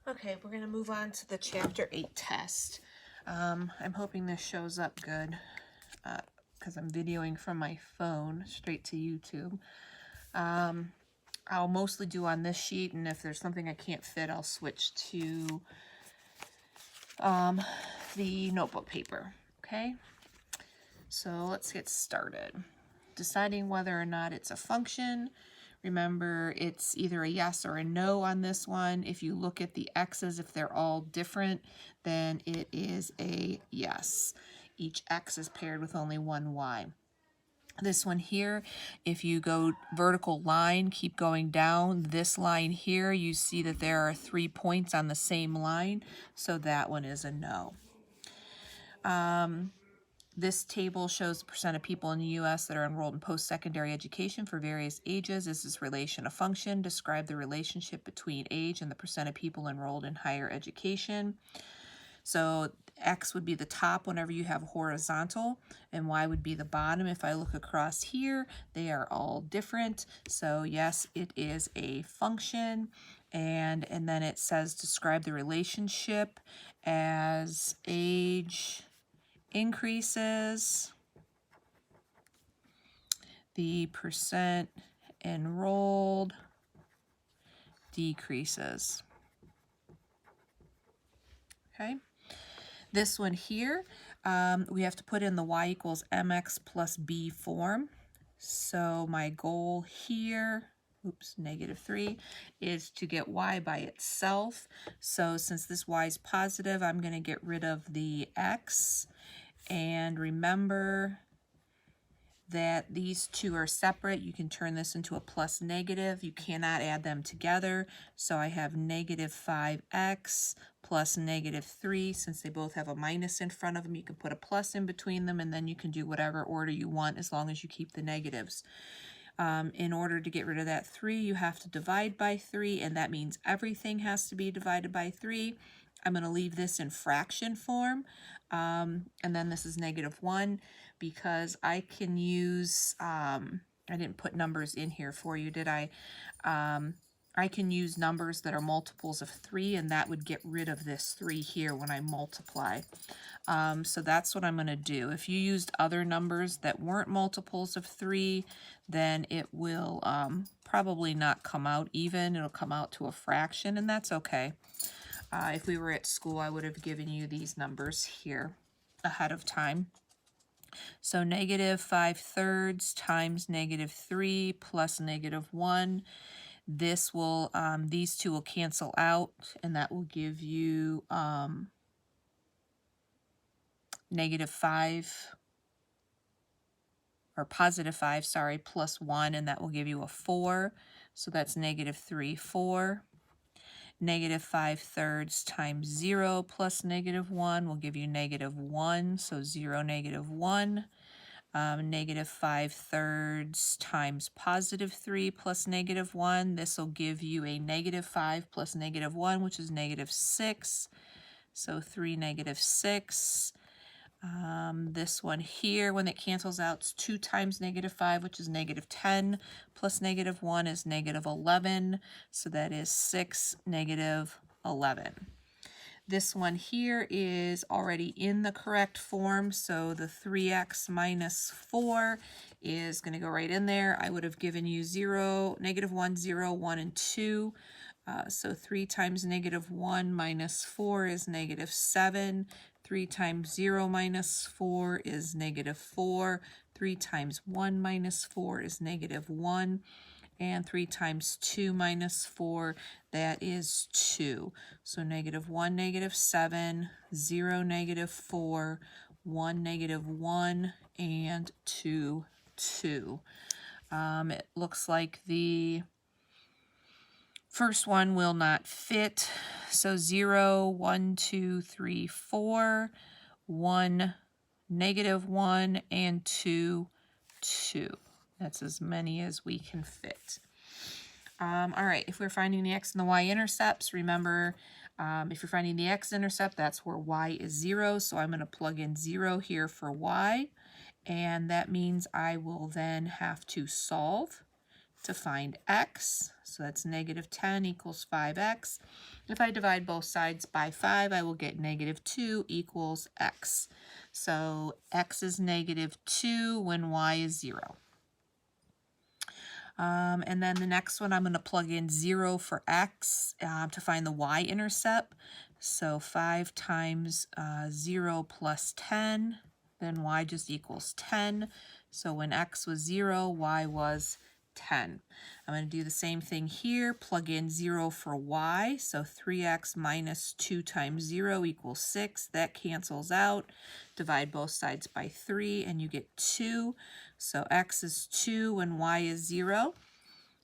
Okay, we're going to move on to the Chapter 8 test. I'm hoping this shows up good because I'm videoing from my phone straight to YouTube. I'll mostly do on this sheet, and if there's something I can't fit, I'll switch to the notebook paper. Okay, so let's get started. Deciding whether or not it's a function. Remember, it's either a yes or a no on this one. If you look at the x's, if they're all different, then it is a yes. Each x is paired with only one y. This one here, if you go vertical line, keep going down, this line here, you see that there are 3 points on the same line, so that one is a no. This table shows the percent of people in the U.S. that are enrolled in post-secondary education for various ages. Is this relation a function? Describe the relationship between age and the percent of people enrolled in higher education. So X would be the top whenever you have horizontal, and Y would be the bottom. If I look across here, they are all different. So yes, it is a function. And then it says describe the relationship as age increases, the percent enrolled decreases. Okay, this one here, we have to put in the y equals mx plus b form. So my goal here, -3, is to get y by itself. So since this y is positive, I'm going to get rid of the x. And remember that these two are separate. You can turn this into a plus negative. You cannot add them together. So I have -5x plus -3. Since they both have a minus in front of them, you can put a plus in between them, and then you can do whatever order you want as long as you keep the negatives. In order to get rid of that 3, you have to divide by 3, and that means everything has to be divided by 3. I'm going to leave this in fraction form, and then this is -1 because I can use, I didn't put numbers in here for you, did I? I can use numbers that are multiples of 3, and that would get rid of this 3 here when I multiply. So that's what I'm going to do. If you used other numbers that weren't multiples of 3, then it will probably not come out even. It'll come out to a fraction, and that's okay. If we were at school, I would have given you these numbers here ahead of time. So -5/3 times -3 plus -1. This will, these two will cancel out, and that will give you -5, or +5, sorry, plus 1, and that will give you a 4. So that's -3, 4. -5/3 times 0 plus -1 will give you -1, so 0, -1. -5/3 times +3 plus -1, this will give you a -5 plus -1, which is -6, so 3, -6. This one here, when it cancels out, it's 2 times -5, which is -10, plus -1 is -11, so that is 6, -11. This one here is already in the correct form, so the 3x minus 4 is going to go right in there. I would have given you 0, -1, 0, 1, and 2. So 3 times -1 minus 4 is -7. 3 times 0 minus 4 is -4. 3 times 1 minus 4 is -1. And 3 times 2 minus 4, that is 2. So -1, -7, 0, -4, 1, -1, and 2, 2. It looks like the first one will not fit. So 0, 1, 2, 3, 4, 1, -1, and 2, 2. That's as many as we can fit. All right, if we're finding the x and the y-intercepts, remember, if you're finding the x-intercept, that's where y is 0. So I'm going to plug in 0 here for y. And that means I will then have to solve to find x. So that's negative 10 equals 5x. If I divide both sides by 5, I will get negative 2 equals x. So x is negative 2 when y is 0. And then the next one, I'm going to plug in 0 for x to find the y-intercept. So 5 times 0 plus 10, then y just equals 10. So when x was 0, y was 10. I'm going to do the same thing here, plug in 0 for y. So 3x minus 2 times 0 equals 6. That cancels out. Divide both sides by 3 and you get 2. So x is 2 when y is 0.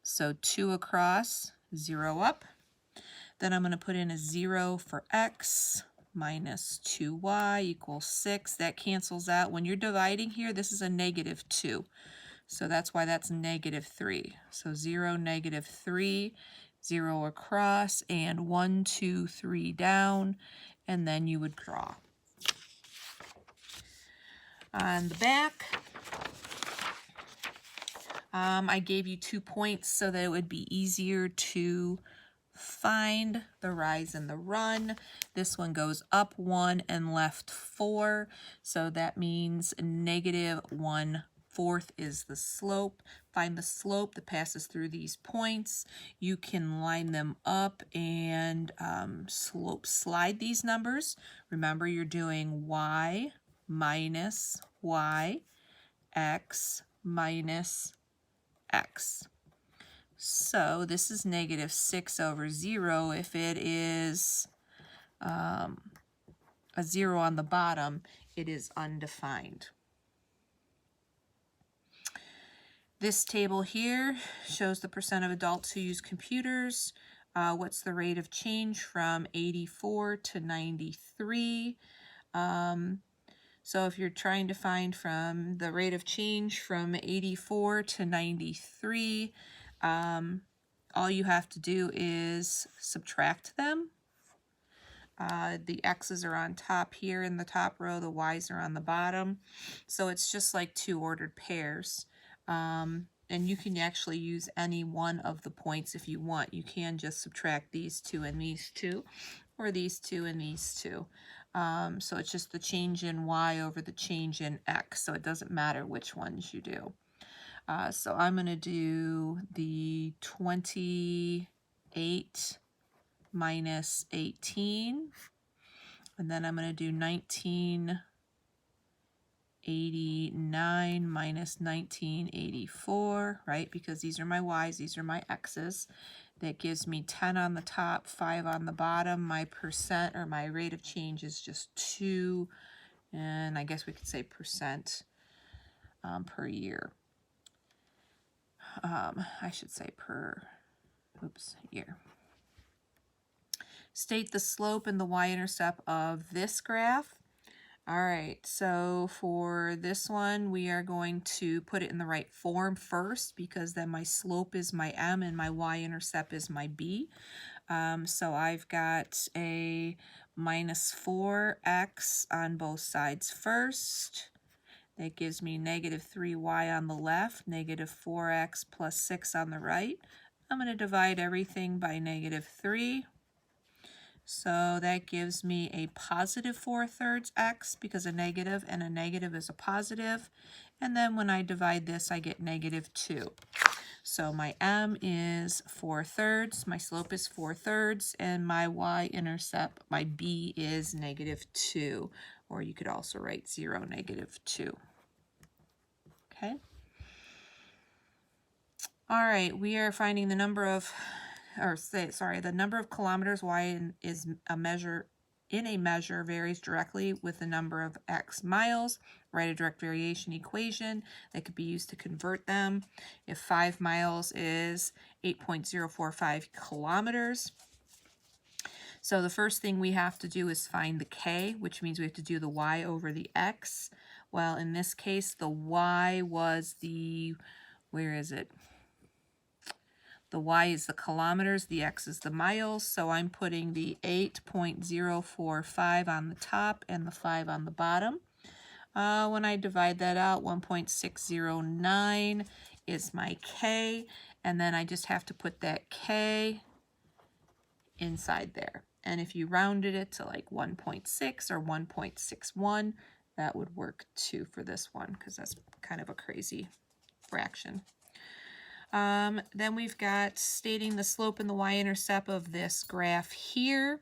So 2 across, 0 up. Then I'm going to put in a 0 for x minus 2y equals 6. That cancels out. When you're dividing here, this is a negative 2. So that's why that's negative 3. So 0, negative 3, 0 across, and 1, 2, 3 down, and then you would draw. On the back, I gave you 2 points so that it would be easier to find the rise and the run. This one goes up 1 and left 4, so that means negative 1/4 is the slope. Find the slope that passes through these points. You can line them up and slope slide these numbers. Remember, you're doing y minus y, x minus x. So this is negative 6 over 0. If it is a 0 on the bottom, it is undefined. This table here shows the percent of adults who use computers. What's the rate of change from 84 to 93? So if you're trying to find from the rate of change from 84 to 93, all you have to do is subtract them. The x's are on top here in the top row, the y's are on the bottom. So it's just like 2 ordered pairs. And you can actually use any one of the points if you want. You can just subtract these 2 and these 2, or these 2 and these 2. So it's just the change in y over the change in x, so it doesn't matter which ones you do. So I'm going to do the 28 minus 18, and then I'm going to do 1989 minus 1984, right? Because these are my y's, these are my x's. That gives me 10 on the top, 5 on the bottom. My percent, or my rate of change, is just 2, and I guess we could say percent per year. I should say per, year. State the slope and the y-intercept of this graph. All right, so for this one, we are going to put it in the right form first, because then my slope is my m and my y-intercept is my b. So I've got a minus 4x on both sides first. That gives me negative 3y on the left, negative 4x plus 6 on the right. I'm going to divide everything by negative 3. So that gives me a positive 4/3 x, because a negative and a negative is a positive. And then when I divide this, I get negative 2. So my m is 4/3, my slope is 4/3, and my y-intercept, my b, is negative 2. Or you could also write 0, negative 2. Okay. All right, we are finding the number of, the number of kilometers y is a measure, in a measure varies directly with the number of x miles. Write a direct variation equation that could be used to convert them. If 5 miles is 8.045 kilometers. So the first thing we have to do is find the k, which means we have to do the y over the x. Well, in this case, the y was the, where is it? The y is the kilometers, the x is the miles, so I'm putting the 8.045 on the top and the 5 on the bottom. When I divide that out, 1.609 is my k, and then I just have to put that K inside there. And if you rounded it to like 1.6 or 1.61, that would work too for this one, because that's kind of a crazy fraction. Then we've got stating the slope and the y-intercept of this graph here.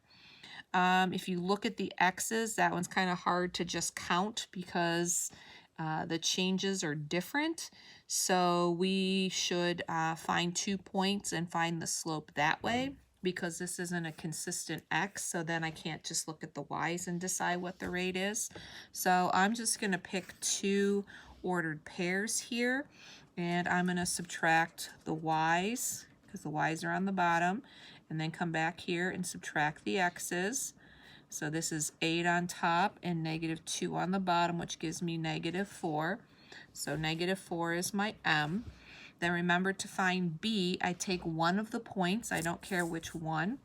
If you look at the x's, that one's kind of hard to just count because the changes are different. So we should find 2 points and find the slope that way, because this isn't a consistent x, so then I can't just look at the y's and decide what the rate is. So I'm just going to pick 2 ordered pairs here, and I'm going to subtract the y's, because the y's are on the bottom, and then come back here and subtract the x's. So this is 8 on top and -2 on the bottom, which gives me -4. So -4 is my m. Then remember, to find b, I take one of the points. I don't care which one.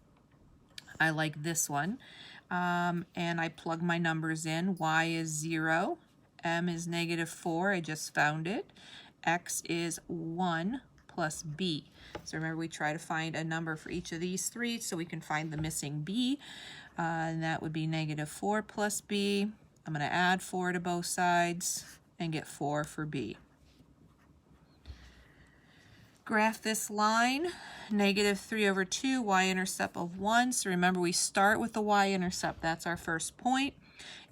I like this one. And I plug my numbers in. Y is 0. M is -4. I just found it. X is 1 plus b. So remember, we try to find a number for each of these 3 so we can find the missing b. And that would be -4 plus b. I'm going to add 4 to both sides and get 4 for b. Graph this line, -3/2, y-intercept of 1. So remember, we start with the y-intercept. That's our first point.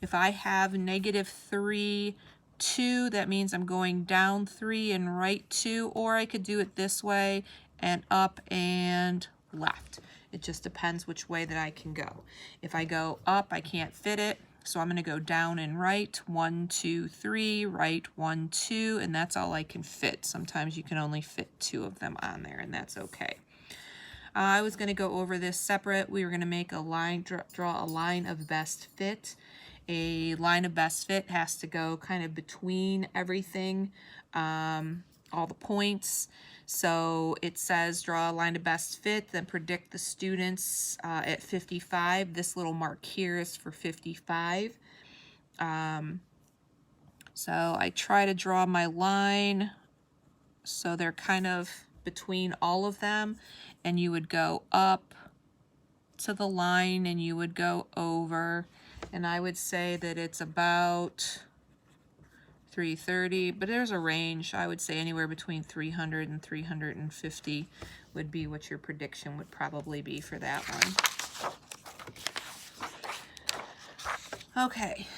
If I have -3, 2, that means I'm going down 3 and right 2, or I could do it this way and up and left. It just depends which way that I can go. If I go up, I can't fit it, so I'm going to go down and right, 1, 2, 3, right, 1, 2, and that's all I can fit. Sometimes you can only fit 2 of them on there, and that's okay. I was going to go over this separate. We were going to make a line, draw a line of best fit. A line of best fit has to go kind of between everything, all the points. So it says draw a line of best fit, then predict the students at 55. This little mark here is for 55. So I try to draw my line so they're kind of between all of them, and you would go up to the line and you would go over, and I would say that it's about 330, but there's a range. I would say anywhere between 300 and 350 would be what your prediction would probably be for that one. Okay,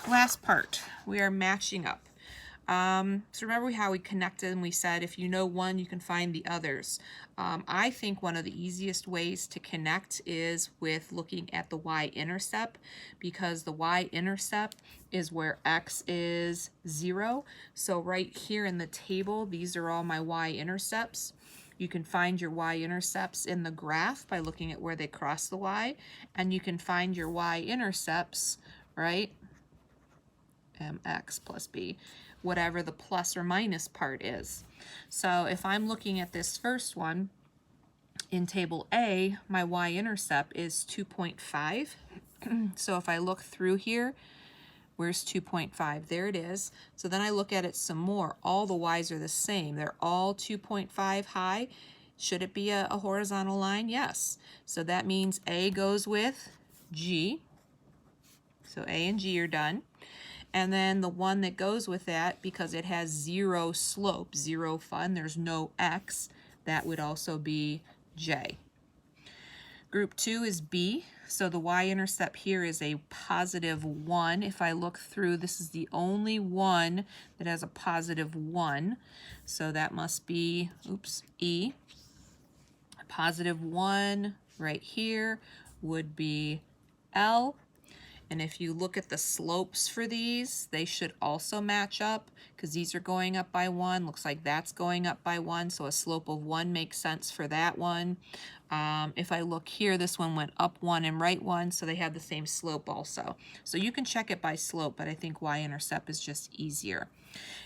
last part. We are matching up. So remember how we connected and we said if you know one, you can find the others. I think one of the easiest ways to connect is with looking at the y-intercept, because the y-intercept is where x is 0. So right here in the table, these are all my y-intercepts. You can find your y-intercepts in the graph by looking at where they cross the y, and you can find your y-intercepts, right? mx plus b, whatever the plus or minus part is. So if I'm looking at this first one, in table A, my y-intercept is 2.5. So if I look through here, where's 2.5? There it is. So then I look at it some more. All the y's are the same. They're all 2.5 high. Should it be a horizontal line? Yes. So that means A goes with G. So A and G are done. And then the one that goes with that, because it has 0 slope, 0 fun, there's no x, that would also be J. Group 2 is B, so the y-intercept here is a +1. If I look through, this is the only one that has a +1, so that must be, E. A +1 right here would be L. And if you look at the slopes for these, they should also match up, because these are going up by 1. Looks like that's going up by 1, so a slope of 1 makes sense for that one. If I look here, this one went up 1 and right 1, so they have the same slope also. So you can check it by slope, but I think y-intercept is just easier.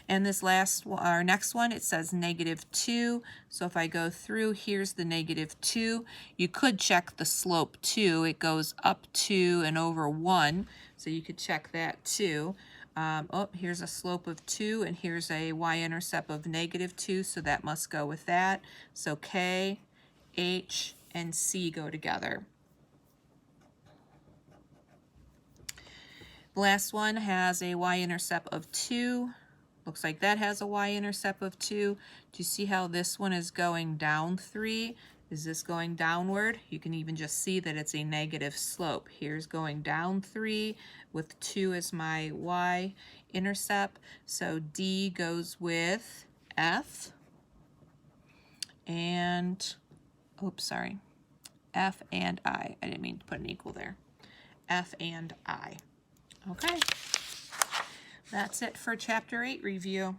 And this last, our next one, it says -2. So if I go through, here's the -2. You could check the slope too. It goes up 2 and over 1. So you could check that too. Oh, here's a slope of 2, and here's a y-intercept of -2, so that must go with that. So K, H, and C go together. The last one has a y-intercept of 2. Looks like that has a y-intercept of 2. Do you see how this one is going down 3? Is this going downward? You can even just see that it's a negative slope. Here's going down 3 with 2 as my y-intercept. So D goes with F and, oops, sorry, F and I. I didn't mean to put an equal there. F and I. Okay. That's it for Chapter 8 review.